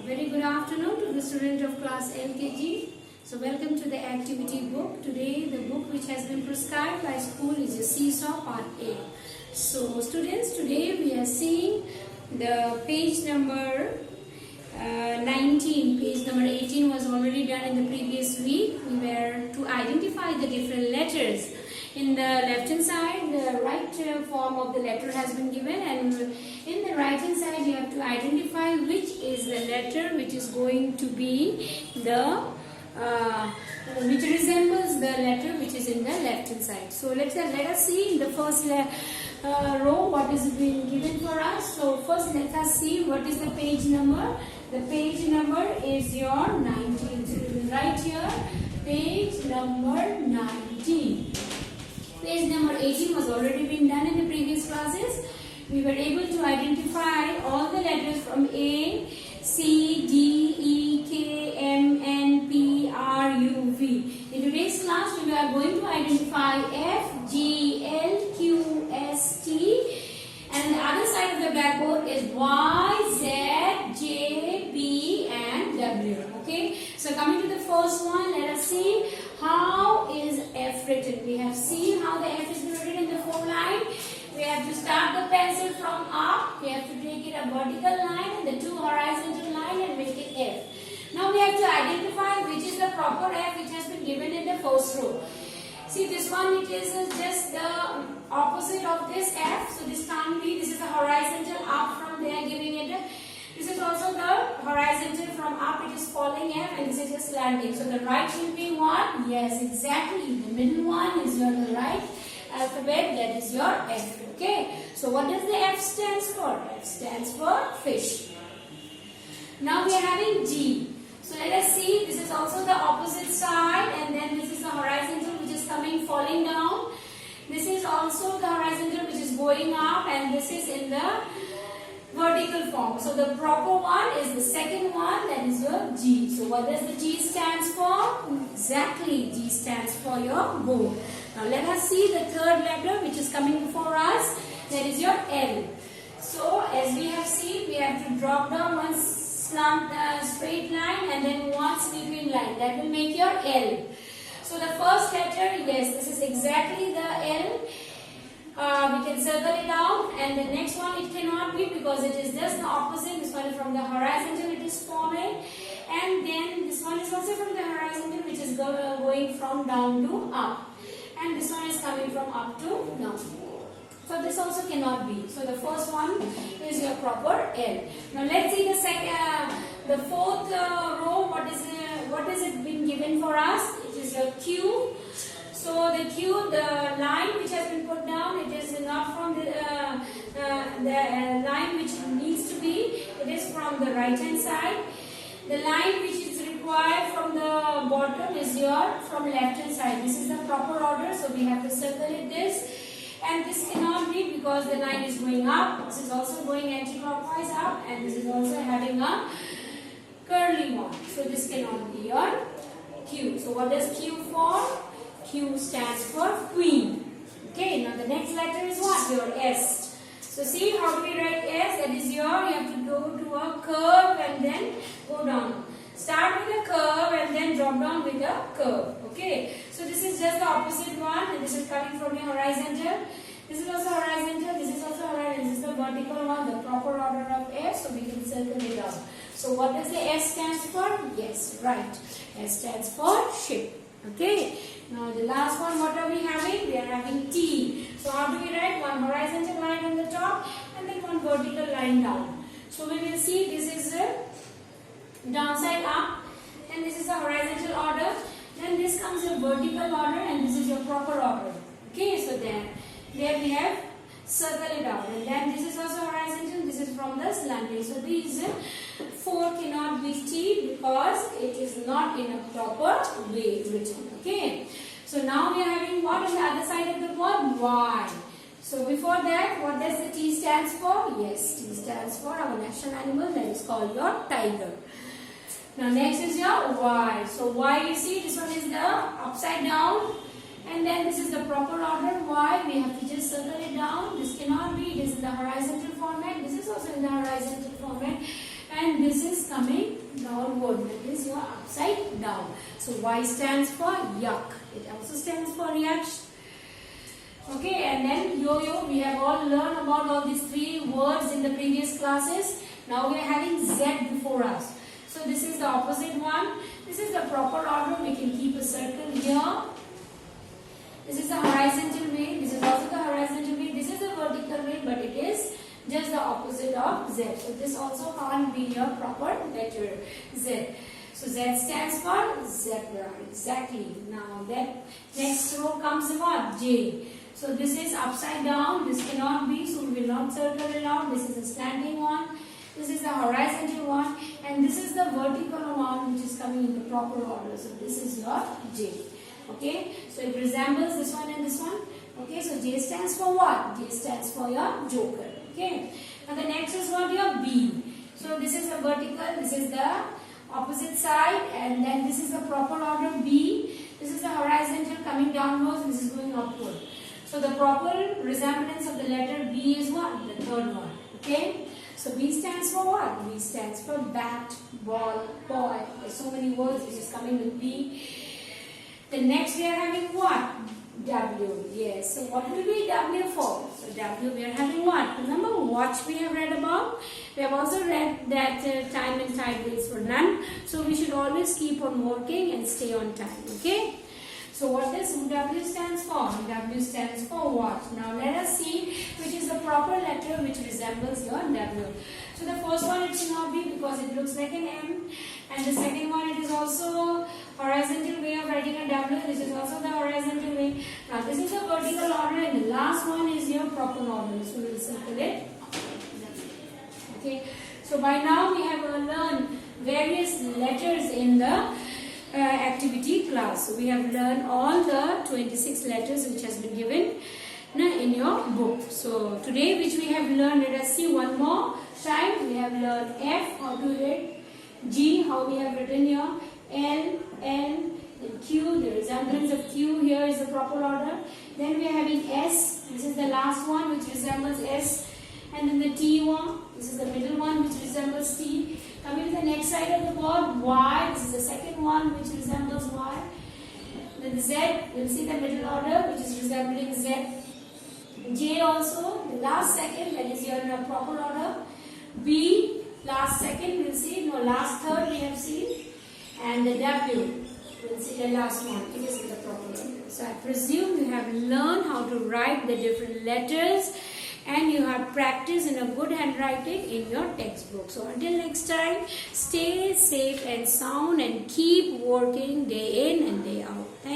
Very good afternoon to the student of class LKG. So welcome to the activity book. Today the book which has been prescribed by school is a Seesaw Part A. So students, today we are seeing the page number 19. Page number 18 was already done in the previous week. We were to identify the different letters. In the left hand side, the right form of the letter has been given, and in the right hand side you have to identify which is the letter which is going to be the which resembles the letter which is in the left hand side. So let us see in the first row what is being given for us. So first let us see what is the page number. The page number is your 19. So we will write here page number 19. Page number 18 was already been done in the previous classes. We were able to identify all the letters from A, C, D, E, K, M, N, P, R, U, V. In today's class, we are going to identify F, G, L, Q, S, T. And the other side of the blackboard is Y, Z, J, B, and W. Okay. So coming to the first one, let us see how is F written. We have seen how the F is written in the form line. We have to start the pencil from up. We have to take it a vertical line and the two horizontal line and make it F. Now we have to identify which is the proper F which has been given in the first row. See, this one, it is just the opposite of this F. So this can't be. This is the horizontal up from there giving it. This is also the horizontal from up. It is falling F, and this is just slanting. So the right will be what? Yes, exactly. The middle one is your right alphabet. That is your F. Okay. So what does the F stands for? F stands for fish. Now we are having G. So let us see. This is also the opposite side, and then this is the horizontal which is coming falling down. This is also the horizontal which is going up, and this is in the vertical form. So the proper one is the second one, that is your G. So what does the G stands for? Exactly, G stands for your boat. Now let us see the third letter which is coming before us, that is your L. So as we have seen, we have to drop down one slant straight line and then one sweeping line. That will make your L. So the first letter, yes, this is exactly the L. We can circle it out, and the next one it cannot be because it is just the opposite. This one is from the horizontal it is forming, and then this one is also from the horizontal which is going from down to up, and this one is coming from up to down. So this also cannot be. So the first one is your proper L. Now let's see the fourth row. What is it been given for us? It is your Q. So the Q, the line which has been put down, it is not from the line which needs to be. It is from the right hand side. The line which is required from the bottom is your from left hand side. This is the proper order, so we have to circle it this. And this cannot be because the line is going up. This is also going anti-clockwise up, and this is also having a curly one. So this cannot be your Q. So what does Q for? Q stands for Queen. Okay, now the next letter is what? Your S. So see how do we write S? That is your, you have to go to a curve and then go down. Start with a curve and then drop down with a curve. Okay, so this is just the opposite one, and this is coming from your horizontal. This is also horizontal, this is also horizontal, this is the vertical one, the proper order of S, so we can circle it out. So what does the S stands for? Yes, right. S stands for ship. Okay. Now the last one, what are we having? We are having T. So how do we write? One horizontal line on the top and then one vertical line down. So we will see this is the downside up, and this is the horizontal order. Then this comes your vertical order, and this is your proper order. Okay, so there we have circle it out, and then this is also horizontal. This is from the slanting. So these four cannot be T because it is not in a proper way written. Okay. So now we are having what on the other side of the board? Y. So before that, what does the T stands for? Yes, T stands for our national animal, that is called your tiger. Now next is your Y. So Y, you see this one is the upside down, and then this is the proper order Y. We have to just circle it down. This cannot be. This is the horizontal format. This is also in the horizontal format. And this is coming noun word, that is your upside down. So Y stands for yuck. It also stands for yacht. Okay, and then yo-yo. We have all learned about all these three words in the previous classes. Now we are having Z before us. So this is the opposite one. This is the proper order. We can keep a circle here. This is the horizontal way. This is also the horizontal way. This is the vertical way, but it is just the opposite of Z. So this also can't be your proper letter Z. So Z stands for zebra. Exactly. Now that next row comes what? J. So this is upside down. This cannot be. So we will not circle it out. This is a slanting one. This is the horizontal one. And this is the vertical one which is coming in the proper order. So this is your J. Okay. So it resembles this one and this one. Okay. So J stands for what? J stands for your joker. Okay. Now the next is what? Your B. So this is the vertical. This is the opposite side. And then this is the proper order B. This is the horizontal coming downwards. This is going upward. So the proper resemblance of the letter B is what? The third one. Okay. So B stands for what? B stands for bat, ball, boy. There's so many words which is coming with B. The next we are having what? W. Yes. So what will be W for? So W we are having what? Remember watch we have read about? We have also read that time and tide waits for none. So we should always keep on working and stay on time. Okay. So what does W stands for? W stands for what? Now let us see which is the proper letter which resembles your W. So the first one it should not be because it looks like an M. And the second one it is also horizontal way of writing a W. This is also the horizontal way. Now this is the vertical order and the last one is your proper order. So we will circle it. Okay. So by now we have learned various letters in the activity class. So we have learned all the 26 letters which has been given in your book. So today which we have learned, let us see one more time. We have learned F, how to write, G, how we have written here, L, N, and Q, the resemblance of Q here is the proper order. Then we are having S, this is the last one which resembles S, and then the T one, this is the middle one which resembles T. Coming to the next side of the board, Y, this is the second one which resembles Y. Then the Z, we'll see the middle order which is resembling Z. J also, the last second, that is your proper order. B, last second, we'll see, no, last third we have seen. And the W, we'll see the last one, it is in the proper order. So I presume you have learned how to write the different letters and you have practiced in a good handwriting in your textbook. So until next time, stay safe and sound and keep working day in and day out. Thank you.